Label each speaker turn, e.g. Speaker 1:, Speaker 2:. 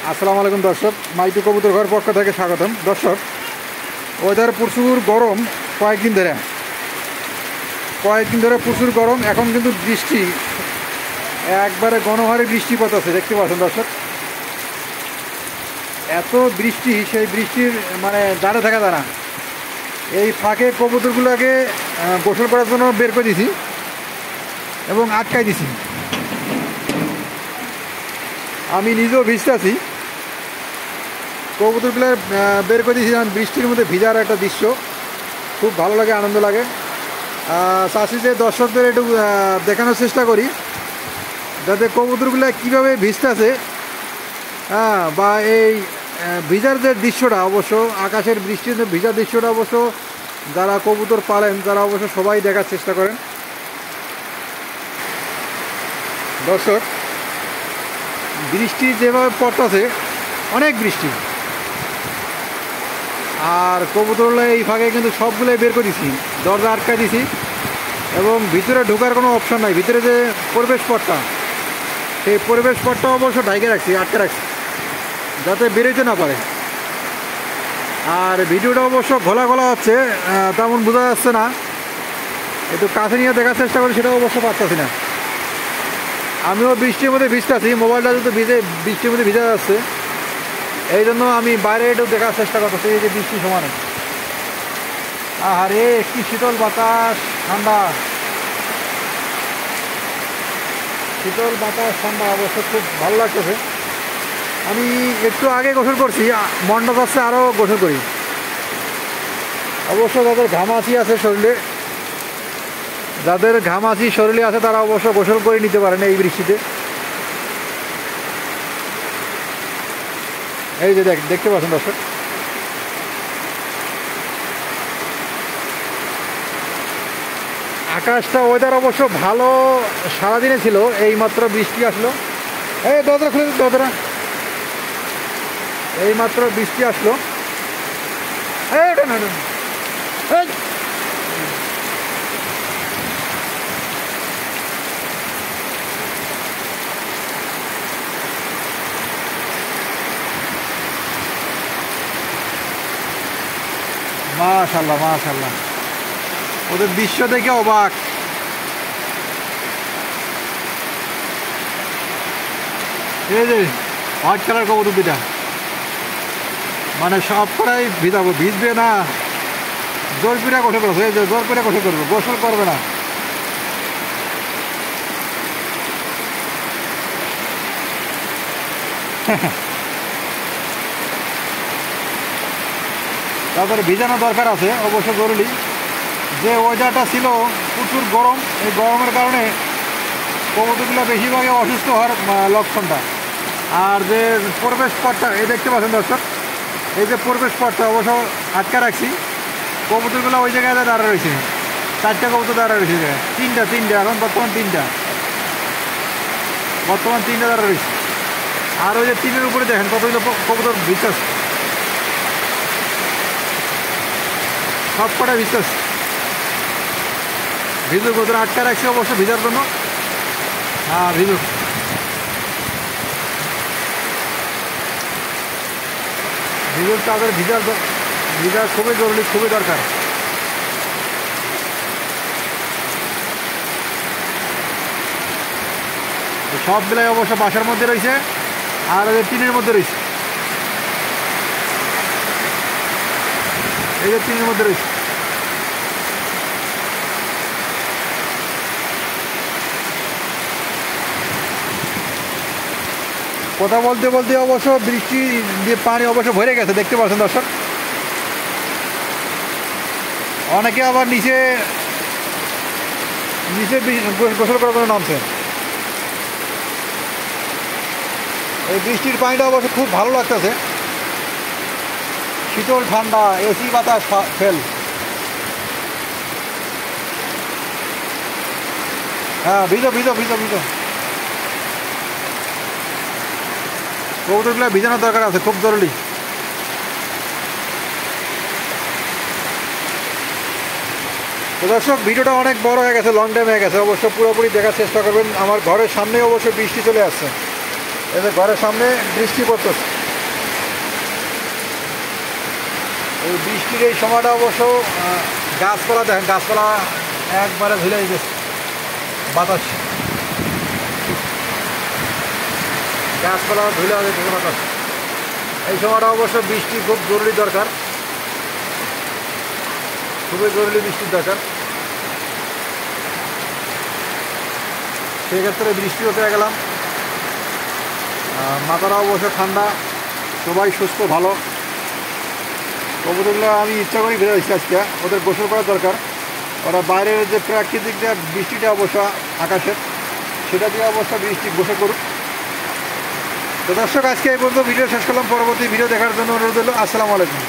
Speaker 1: আসসালামু আলাইকুম দর্শক, মাইটু কবুতর ঘর পক্ষ থেকে স্বাগতম। দর্শক, ওয়েদার প্রচুর গরম, কয়েকদিন ধরে প্রচুর গরম। এখন কিন্তু বৃষ্টি, একবারে গণহারে বৃষ্টিপাত আছে, দেখতে পাচ্ছেন দর্শক। এত বৃষ্টি, সেই বৃষ্টির মানে দাঁড়ে থাকা দাঁড়া। এই ফাঁকে কবুতরগুলোকে গোসল করার জন্য বের করে দিছি এবং আটকাই দিছি। আমি নিজেও ভিজতে আছি, কবুতরগুলো বের করে দিয়েছি। যেমন বৃষ্টির মধ্যে ভিজার একটা দৃশ্য খুব ভালো লাগে, আনন্দ লাগে। চাষি যে দর্শকদের একটু দেখানোর চেষ্টা করি, যাতে কবুতরগুলো কীভাবে ভিজতেছে, বা এই ভিজার যে দৃশ্যটা, অবশ্য আকাশের বৃষ্টির যে ভিজার দৃশ্যটা অবশ্য যারা কবুতর পালেন তারা অবশ্য সবাই দেখার চেষ্টা করেন। দর্শক, বৃষ্টি যেভাবে পড়তেছে, অনেক বৃষ্টি, আর কবুতরগুলো এই ফাঁকে কিন্তু সবগুলোই বের করে দিছি, দরজা আটকাই দিছি এবং ভিতরে ঢোকার কোনো অপশন নাই। ভিতরে যে প্রবেশ পথটা, সেই প্রবেশ পথটা অবশ্য ঢাইকে রাখছি, আটকে রাখছি, যাতে বেরোতে না পারে। আর ভিডিওটা অবশ্য ঘোলা হচ্ছে, তেমন বোঝা যাচ্ছে না। একটু কাছে নিয়ে দেখার চেষ্টা করি, সেটাও অবশ্য পারতেছি না। আমিও বৃষ্টির মধ্যে ভিজতেছি, মোবাইলটা যদি বৃষ্টির মধ্যে ভিজা যাচ্ছে, এই জন্য আমি বাইরে একটু দেখার চেষ্টা করতেছি। এই যে বৃষ্টির সমানে, আরে কি শীতল বাতাস, ঠান্ডা শীতল বাতাস, ঠান্ডা, অবশ্য খুব ভালো লাগতেছে। আমি একটু আগে গোসল করছি, মনটা যাচ্ছে আরও গোসল করি। অবশ্য যাদের ঘামাচি আছে শরীরে, আছে তারা অবশ্য গোসল করে নিতে পারেন এই বৃষ্টিতে। এই যে দেখতে পাচ্ছেন দর্শক, আকাশটা, ওয়েদার অবশ্য ভালো সারাদিনে ছিল, এই মাত্র বৃষ্টি আসলো। এই দরজা খুলে দরজা, এই মাত্র বৃষ্টি আসলো। মাশাআল্লাহ মাশাআল্লাহ, ওদের দৃশ্য দেখে অবাক। এই যে হোয়াইট কালার কবুতর দুটা, মানে সব কটাই ভিজাবো, ভিজবে না, জোর পিড়া গোসল করবো। এই যে জোর পিড়া গোসল করবো, গোসল করবে না। তারপরে ভিজানো দরকার আছে, অবশ্য জরুরি। যে ওয়েদারটা ছিল প্রচুর গরম, এই গরমের কারণে কবুতরগুলো বেশিরভাগই অসুস্থ হওয়ার লক্ষণটা। আর যে প্রবেশ পথটা, এই দেখতে পাচ্ছেন দর্শক, এই যে প্রবেশ পথটা অবশ্য আটকা রাখছি। কবুতরগুলো ওই জায়গায় দাঁড়া রয়েছে, 4টা কবুতর দাঁড়া রয়েছে, তিনটা এখন বর্তমান তিনটা দাঁড়া রয়েছে। আর ওই যে 3-এর উপরে দেখেন কতগুলো কবুতর বিশ্বাস, সব কটা বিশ্বাস ভিজুক, ওদের আটকা রাখছি অবশ্য ভিজার জন্য। হ্যাঁ, ভিজুক তাদের ভিজার খুবই জরুরি, খুবই দরকার। সবগুলাই অবশ্য বাসার মধ্যে রয়েছে, আর ওদের 3-এর মধ্যে রয়েছে, এই যে 3-এর মধ্যে রয়েছে। কথা বলতে বলতে অবশ্য বৃষ্টি দিয়ে পানি অবশ্য ভরে গেছে, দেখতে পাচ্ছেন দর্শক। অনেকে আবার নিচে গোসল করার জন্য নামছে। এই বৃষ্টির পানিটা অবশ্য খুব ভালো লাগতেছে, শীতল ঠান্ডা, এসি বাতাস ফেল। হ্যাঁ, ভিজো। কবুতরগুলো ভিজানোর দরকার আছে, খুব জরুরি। তো দর্শক, ভিডিওটা অনেক বড় হয়ে গেছে, লং টাইম হয়ে গেছে, অবশ্য পুরোপুরি দেখার চেষ্টা করবেন। আমার ঘরের সামনে অবশ্য বৃষ্টি চলে আসছে। এদের ঘরের সামনে বৃষ্টি পড়তেছে। এই বৃষ্টির এই সময়টা অবশ্য গাছপালা দেখেন, গাছপালা একবারে ঝুলে গেছে বাতাস, গাছপালা ঝুলে গেছে বাতাস। এই সময়টা অবশ্য বৃষ্টি খুব জরুরি দরকার, খুবই জরুরি বৃষ্টির দরকার। সেক্ষেত্রে বৃষ্টি হতে গেলাম, মাথাটা অবশ্য ঠান্ডা, সবাই সুস্থ ভালো। কবুতরগুলো আমি ইচ্ছা করি বেরোচ্ছি আজকে, ওদের গোসল করা দরকার। ওরা বাইরের যে প্রাকৃতিক যে বৃষ্টিটা অবশ্য আকাশের, সেটা দিয়ে অবশ্য বৃষ্টি গোসল করুক। তো দর্শক, আজকে এই পর্যন্ত ভিডিও শেষ করলাম। পরবর্তী ভিডিও দেখার জন্য অনুরোধ হলো। আসসালামু আলাইকুম।